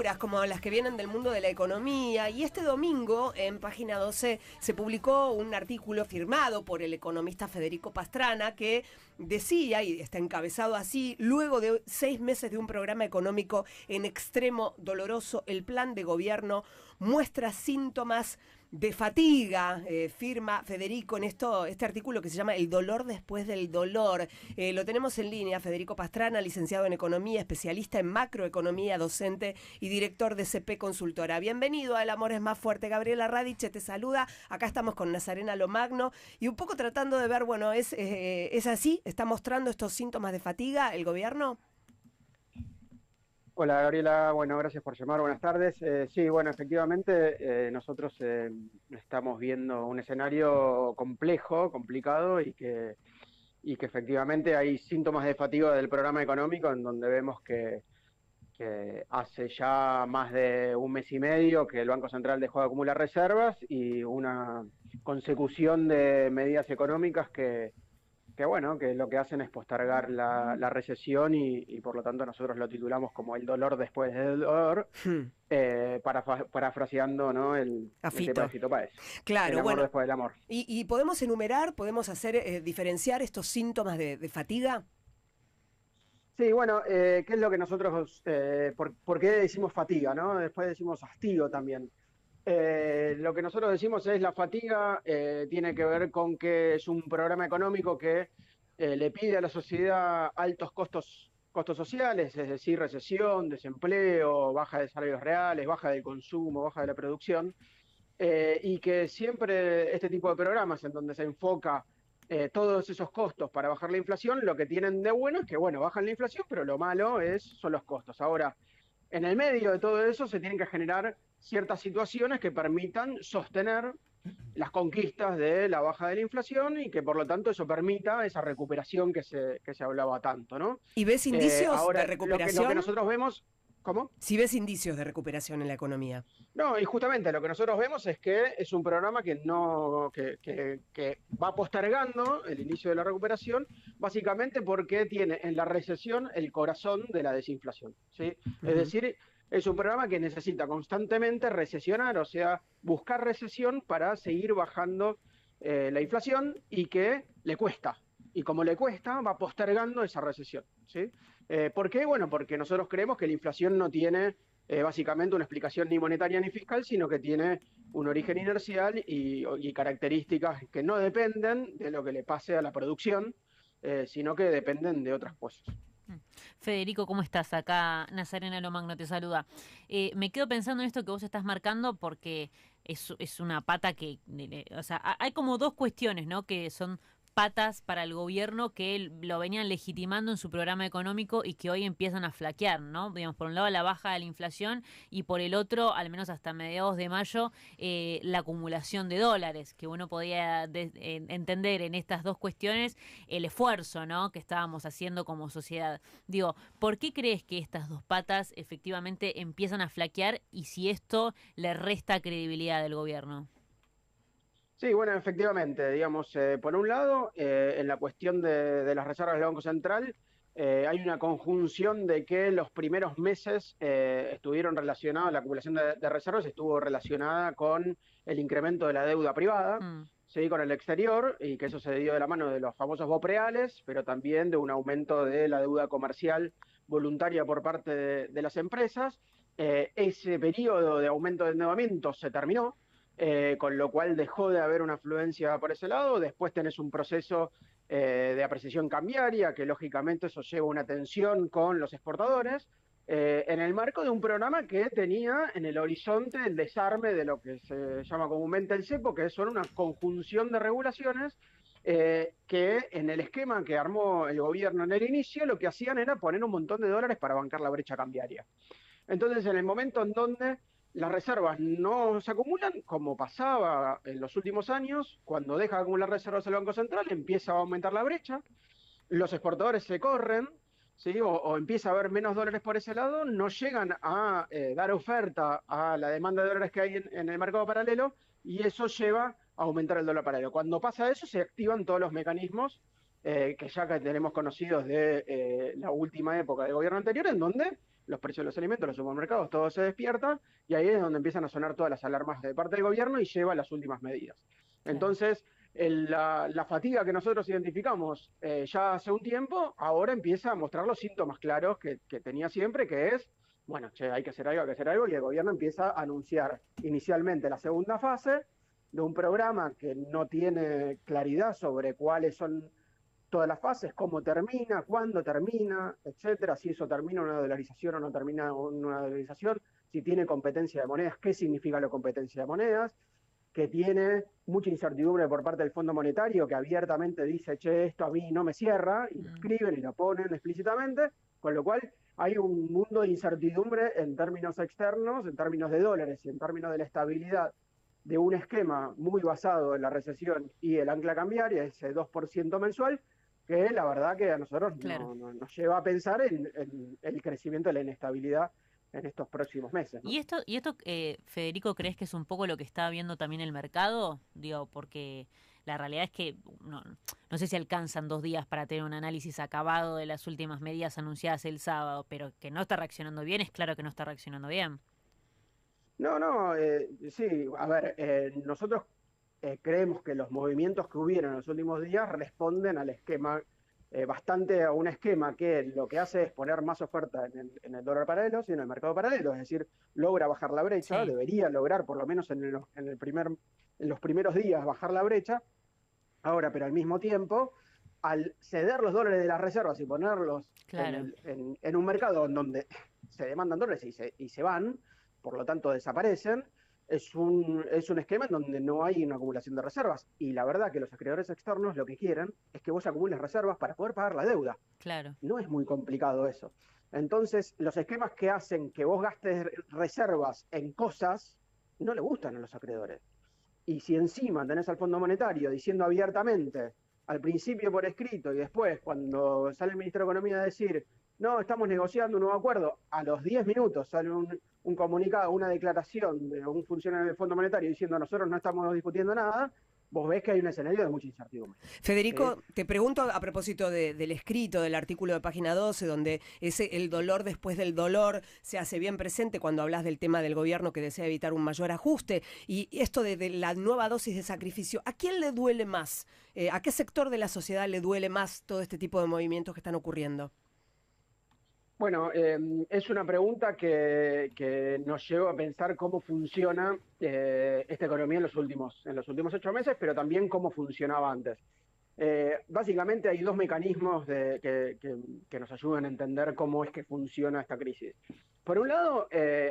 figuras como las que vienen del mundo de la economía. Y este domingo, en Página 12, se publicó un artículo firmado por el economista Federico Pastrana que decía, y está encabezado así: luego de 6 meses de un programa económico en extremo doloroso, el plan de gobierno muestra síntomas de fatiga. Firma Federico en este artículo que se llama El dolor después del dolor. Lo tenemos en línea, Federico Pastrana, licenciado en Economía, especialista en macroeconomía, docente y director de CP Consultora. Bienvenido a El Amor es Más Fuerte. Gabriela Radiche te saluda. Acá estamos con Nazarena Lomagno y un poco tratando de ver, bueno, ¿es así? ¿Está mostrando estos síntomas de fatiga el gobierno? Hola Gabriela, bueno, gracias por llamar, buenas tardes. Sí, bueno, efectivamente nosotros estamos viendo un escenario complejo, complicado y que efectivamente hay síntomas de fatiga del programa económico en donde vemos que hace ya más de un mes y medio que el Banco Central dejó de acumular reservas y una consecución de medidas económicas que bueno, que lo que hacen es postergar la recesión y por lo tanto nosotros lo titulamos como el dolor después del dolor, parafraseando, ¿no? el tema de Fito Páez. El Claro, amor bueno. después del amor. ¿Y podemos enumerar, podemos hacer, diferenciar estos síntomas de fatiga? Sí, bueno, ¿qué es lo que nosotros, por qué decimos fatiga, ¿no? Después decimos hastío también. Lo que nosotros decimos es la fatiga, tiene que ver con que es un programa económico que le pide a la sociedad altos costos sociales, es decir, recesión, desempleo, baja de salarios reales, baja del consumo, baja de la producción, y que siempre este tipo de programas en donde se enfoca todos esos costos para bajar la inflación, lo que tienen de bueno es que, bueno, bajan la inflación, pero lo malo son los costos. Ahora, en el medio de todo eso se tienen que generar ciertas situaciones que permitan sostener las conquistas de la baja de la inflación y que por lo tanto eso permita esa recuperación que se hablaba tanto, ¿no? ¿Y ves indicios de Ahora, lo que recuperación? nosotros vemos, ¿cómo? Si ves indicios de recuperación en la economía. No, y justamente lo que nosotros vemos es que es un programa que no, que va postergando el inicio de la recuperación, básicamente porque tiene en la recesión el corazón de la desinflación, ¿sí? Es Ujú. decir, es un programa que necesita constantemente recesionar, o sea, buscar recesión para seguir bajando la inflación y que le cuesta. Y como le cuesta, va postergando esa recesión, ¿sí? ¿Por qué? Bueno, porque nosotros creemos que la inflación no tiene básicamente una explicación ni monetaria ni fiscal, sino que tiene un origen inercial y características que no dependen de lo que le pase a la producción, sino que dependen de otras cosas. Federico, ¿cómo estás? Acá Nazarena Lomagno te saluda. Me quedo pensando en esto que vos estás marcando porque es una pata que, o sea, hay como dos cuestiones, ¿no? Que son patas para el gobierno que lo venían legitimando en su programa económico y que hoy empiezan a flaquear, ¿no? Digamos, por un lado la baja de la inflación y por el otro, al menos hasta mediados de mayo, la acumulación de dólares, que uno podía entender en estas dos cuestiones el esfuerzo, ¿no? Que estábamos haciendo como sociedad. Digo, ¿por qué crees que estas dos patas efectivamente empiezan a flaquear y si esto le resta credibilidad del gobierno? Sí, bueno, efectivamente, digamos, por un lado, en la cuestión de las reservas del Banco Central, hay una conjunción de que los primeros meses estuvieron relacionados, la acumulación de reservas estuvo relacionada con el incremento de la deuda privada, Mm. ¿sí? Con el exterior, y que eso se dio de la mano de los famosos BOPREALES, pero también de un aumento de la deuda comercial voluntaria por parte de las empresas. Ese periodo de aumento de endeudamiento se terminó, con lo cual dejó de haber una afluencia por ese lado. Después tenés un proceso de apreciación cambiaria, que lógicamente eso lleva una tensión con los exportadores, en el marco de un programa que tenía en el horizonte el desarme de lo que se llama comúnmente el cepo, que son una conjunción de regulaciones que en el esquema que armó el gobierno en el inicio, lo que hacían era poner un montón de dólares para bancar la brecha cambiaria. Entonces, en el momento en donde las reservas no se acumulan, como pasaba en los últimos años, cuando deja de acumular reservas el Banco Central, empieza a aumentar la brecha, los exportadores se corren, ¿sí? O empieza a haber menos dólares por ese lado, no llegan a dar oferta a la demanda de dólares que hay en el mercado paralelo y eso lleva a aumentar el dólar paralelo. Cuando pasa eso, se activan todos los mecanismos que ya que tenemos conocidos de la última época del gobierno anterior, en donde los precios de los alimentos, los supermercados, todo se despierta, y ahí es donde empiezan a sonar todas las alarmas de parte del gobierno y lleva las últimas medidas. Claro. Entonces, la fatiga que nosotros identificamos ya hace un tiempo, ahora empieza a mostrar los síntomas claros que tenía siempre, que es, bueno, che, hay que hacer algo, y el gobierno empieza a anunciar inicialmente la segunda fase de un programa que no tiene claridad sobre cuáles son todas las fases, cómo termina, cuándo termina, etcétera, si eso termina una dolarización o no termina una dolarización, si tiene competencia de monedas, qué significa la competencia de monedas, que tiene mucha incertidumbre por parte del Fondo Monetario, que abiertamente dice, che, esto a mí no me cierra, y lo escriben y lo ponen explícitamente, con lo cual hay un mundo de incertidumbre en términos externos, en términos de dólares y en términos de la estabilidad de un esquema muy basado en la recesión y el ancla cambiaria, ese 2% mensual, que la verdad que a nosotros nos lleva a pensar en el crecimiento de la inestabilidad en estos próximos meses, ¿no? ¿Y esto Federico, crees que es un poco lo que está viendo también el mercado? Digo, porque la realidad es que no sé si alcanzan 2 días para tener un análisis acabado de las últimas medidas anunciadas el sábado, pero que no está reaccionando bien, es claro que no está reaccionando bien. No, sí, a ver, nosotros creemos que los movimientos que hubieron en los últimos días responden al esquema, bastante a un esquema que lo que hace es poner más oferta en el dólar paralelo y en el mercado paralelo, es decir, logra bajar la brecha, debería lograr por lo menos en los primeros días bajar la brecha. Ahora, pero al mismo tiempo, al ceder los dólares de las reservas y ponerlos en un mercado donde se demandan dólares y se van, por lo tanto desaparecen, es un esquema en donde no hay una acumulación de reservas. Y la verdad que los acreedores externos lo que quieren es que vos acumules reservas para poder pagar la deuda. Claro. No es muy complicado eso. Entonces, los esquemas que hacen que vos gastes reservas en cosas no le gustan a los acreedores. Y si encima tenés al Fondo Monetario diciendo abiertamente, al principio por escrito y después cuando sale el Ministerio de Economía a decir, no, estamos negociando un nuevo acuerdo, a los 10 minutos sale un comunicado, una declaración de un funcionario del Fondo Monetario diciendo nosotros no estamos discutiendo nada, vos ves que hay un escenario de mucha incertidumbre. Federico, te pregunto a propósito del escrito, del artículo de página 12, donde el dolor después del dolor se hace bien presente cuando hablas del tema del gobierno que desea evitar un mayor ajuste, y esto de la nueva dosis de sacrificio, ¿a quién le duele más? ¿A qué sector de la sociedad le duele más todo este tipo de movimientos que están ocurriendo? Bueno, es una pregunta que nos lleva a pensar cómo funciona esta economía en los últimos 8 meses, pero también cómo funcionaba antes. Básicamente hay 2 mecanismos que nos ayudan a entender cómo es que funciona esta crisis. Por un lado,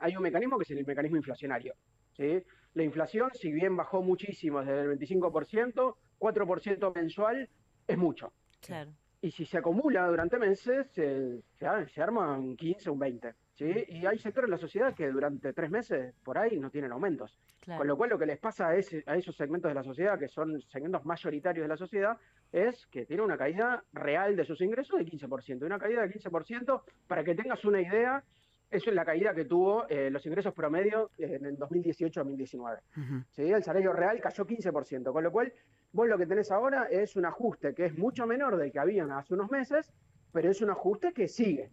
hay un mecanismo que es el mecanismo inflacionario, ¿sí? La inflación, si bien bajó muchísimo desde el 25%, 4% mensual es mucho. Claro. Y si se acumula durante meses, se arma un 15, un 20, ¿sí? Y hay sectores de la sociedad que durante 3 meses, por ahí, no tienen aumentos. Claro. Con lo cual, lo que les pasa a esos segmentos de la sociedad, que son segmentos mayoritarios de la sociedad, es que tiene una caída real de sus ingresos de 15%. Una caída de 15%, para que tengas una idea, eso es la caída que tuvo los ingresos promedio en el 2018-2019. Uh-huh. ¿Sí? El salario real cayó 15%, con lo cual vos lo que tenés ahora es un ajuste que es mucho menor del que había hace unos meses, pero es un ajuste que sigue.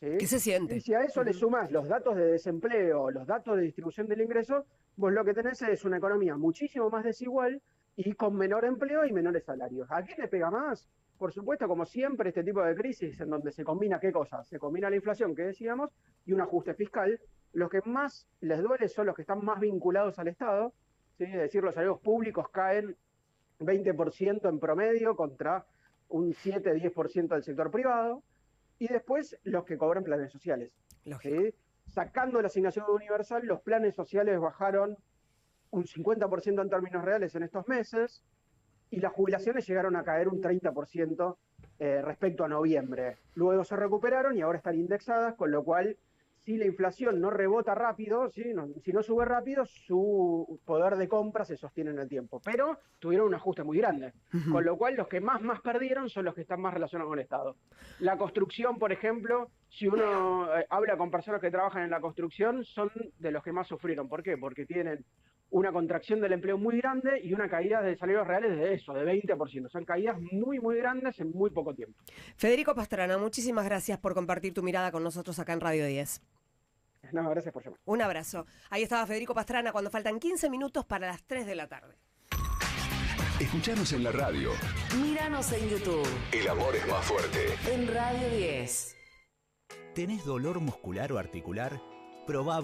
¿Sí? ¿Qué se siente? Y si a eso le sumás los datos de desempleo, los datos de distribución del ingreso, vos lo que tenés es una economía muchísimo más desigual y con menor empleo y menores salarios. ¿A quién le pega más? Por supuesto, como siempre, este tipo de crisis en donde se combina, ¿qué cosa? Se combina la inflación, que decíamos, y un ajuste fiscal. Los que más les duele son los que están más vinculados al Estado, ¿sí? Es decir, los salarios públicos caen 20% en promedio contra un 7-10% del sector privado, y después los que cobran planes sociales. ¿Sí? Sacando la asignación universal, los planes sociales bajaron un 50% en términos reales en estos meses, y las jubilaciones llegaron a caer un 30% respecto a noviembre. Luego se recuperaron y ahora están indexadas, con lo cual, si la inflación no rebota rápido, si no sube rápido, su poder de compra se sostiene en el tiempo. Pero tuvieron un ajuste muy grande, con lo cual los que más perdieron son los que están más relacionados con el Estado. La construcción, por ejemplo, si uno habla con personas que trabajan en la construcción, son de los que más sufrieron. ¿Por qué? Porque tienen una contracción del empleo muy grande y una caída de salarios reales de eso, de 20%. Son caídas muy, muy grandes en muy poco tiempo. Federico Pastrana, muchísimas gracias por compartir tu mirada con nosotros acá en Radio 10. No, gracias por llamar. Un abrazo. Ahí estaba Federico Pastrana cuando faltan 15 minutos para las 3 de la tarde. Escuchanos en la radio. Míranos en YouTube. El amor es más fuerte. En Radio 10. ¿Tenés dolor muscular o articular? Probá